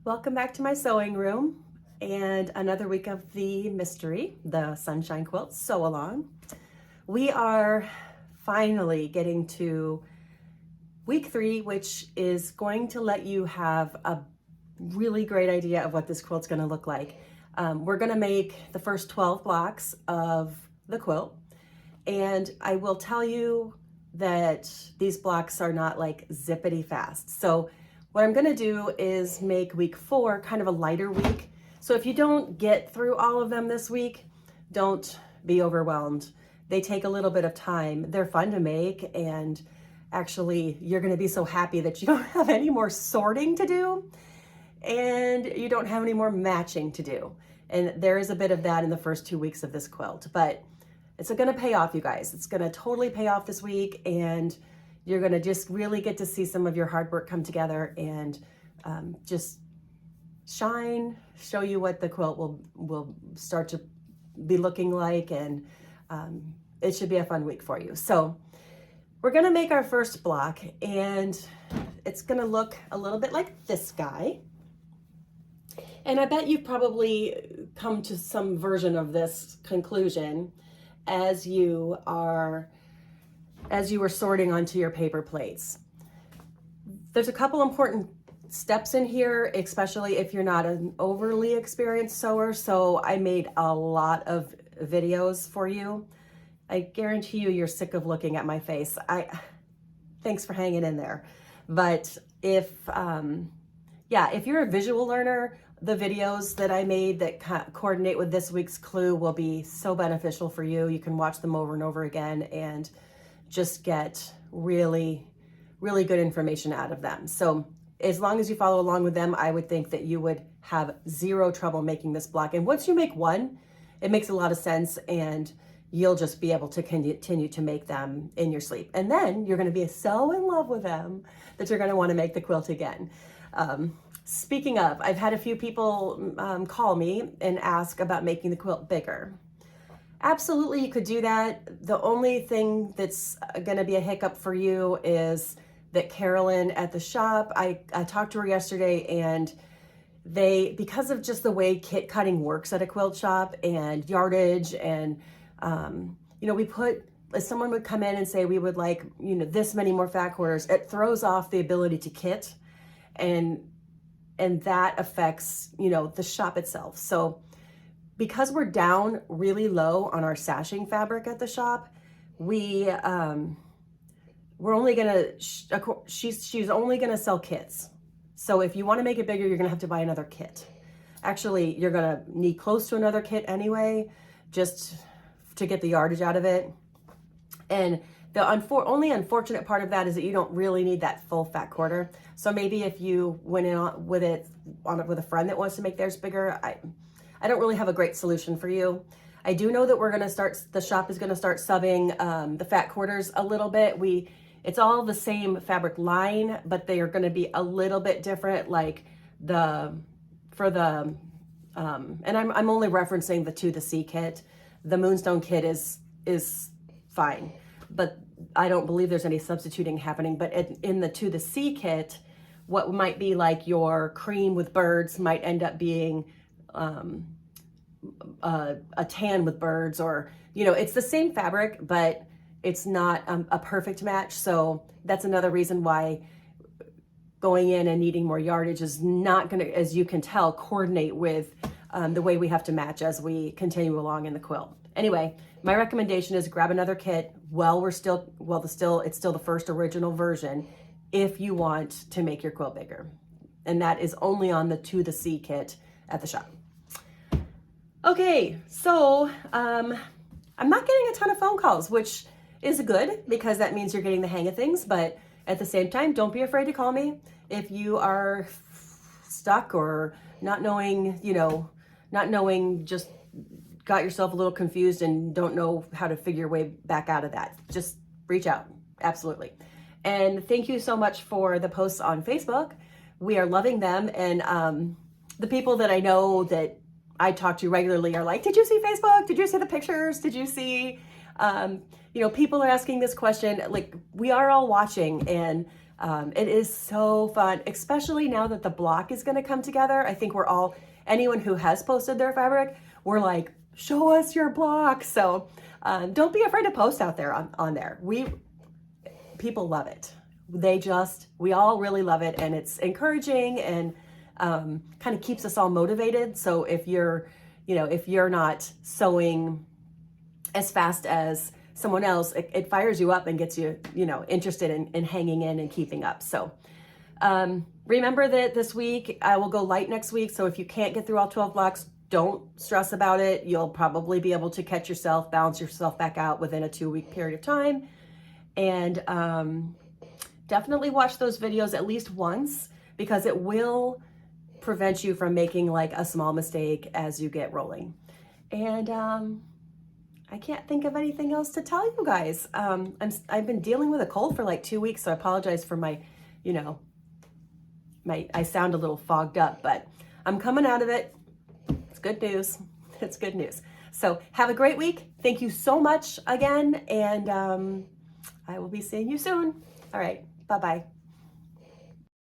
Welcome back to my sewing room and another week of the mystery, the sunshine quilt sew along. We are finally getting to week 3, which is going to let you have a really great idea of what this quilt's going to look like. We're going to make the first 12 blocks of the quilt, and I will tell you that these blocks are not like zippity fast. So what I'm gonna do is make week 4 kind of a lighter week. So if you don't get through all of them this week, don't be overwhelmed. They take a little bit of time. They're fun to make, and actually you're gonna be so happy that you don't have any more sorting to do and you don't have any more matching to do. And there is a bit of that in the first 2 weeks of this quilt, but it's gonna pay off, you guys. It's gonna totally pay off this week, and you're gonna just really get to see some of your hard work come together and just shine, show you what the quilt will start to be looking like, and it should be a fun week for you. So we're gonna make our first block, and it's gonna look a little bit like this guy. And I bet you've probably come to some version of this conclusion as you were sorting onto your paper plates. There's a couple important steps in here, especially if you're not an overly experienced sewer. So I made a lot of videos for you. I guarantee you're sick of looking at my face. Thanks for hanging in there. But if you're a visual learner, the videos that I made that coordinate with this week's clue will be so beneficial for you. You can watch them over and over again and just get really, really good information out of them. So as long as you follow along with them, I would think that you would have zero trouble making this block. And once you make one, it makes a lot of sense, and you'll just be able to continue to make them in your sleep. And then you're gonna be so in love with them that you're gonna wanna make the quilt again. Speaking of, I've had a few people call me and ask about making the quilt bigger. Absolutely, you could do that. The only thing that's gonna be a hiccup for you is that Carolyn at the shop, I talked to her yesterday, and because of just the way kit cutting works at a quilt shop and yardage, and if someone would come in and say we would like, this many more fat quarters, it throws off the ability to kit, and that affects, the shop itself. So because we're down really low on our sashing fabric at the shop, we're only gonna, she's only gonna sell kits. So if you wanna make it bigger, you're gonna have to buy another kit. Actually, you're gonna need close to another kit anyway, just to get the yardage out of it. And the only unfortunate part of that is that you don't really need that full fat quarter. So maybe if you went in with a friend that wants to make theirs bigger, I don't really have a great solution for you. I do know that the shop is gonna start subbing the fat quarters a little bit. It's all the same fabric line, but they are gonna be a little bit different, like and I'm only referencing the To the C kit. The Moonstone kit is fine, but I don't believe there's any substituting happening. But in the To the C kit, what might be like your cream with birds might end up being a tan with birds, or it's the same fabric, but it's not a perfect match. So that's another reason why going in and needing more yardage is not going to, as you can tell, coordinate with the way we have to match as we continue along in the quilt. Anyway, my recommendation is grab another kit it's still the first original version if you want to make your quilt bigger. And that is only on the To the C kit at the shop. Okay, so I'm not getting a ton of phone calls, which is good because that means you're getting the hang of things. But at the same time, don't be afraid to call me if you are stuck or not knowing, just got yourself a little confused and don't know how to figure your way back out of that. Just reach out. Absolutely. And thank you so much for the posts on Facebook. We are loving them. And the people that I know that I talk to regularly are like, did you see Facebook? Did you see the pictures? Did you see, people are asking this question. Like, we are all watching, and It is so fun, especially now that the block is going to come together. I think anyone who has posted their fabric, we're like, show us your block. So don't be afraid to post out there on there. People love it. We all really love it, and it's encouraging and kind of keeps us all motivated. So if you're not sewing as fast as someone else, it fires you up and gets you, interested in hanging in and keeping up. So remember that this week I will go light next week. So if you can't get through all 12 blocks, don't stress about it. You'll probably be able to catch yourself, balance yourself back out within a 2-week period of time. And definitely watch those videos at least once, because it will prevent you from making like a small mistake as you get rolling. And I can't think of anything else to tell you guys. I've been dealing with a cold for like 2 weeks, so I apologize for my, I sound a little fogged up, but I'm coming out of it. It's good news. It's good news. So have a great week. Thank you so much again, and I will be seeing you soon. All right. Bye-bye.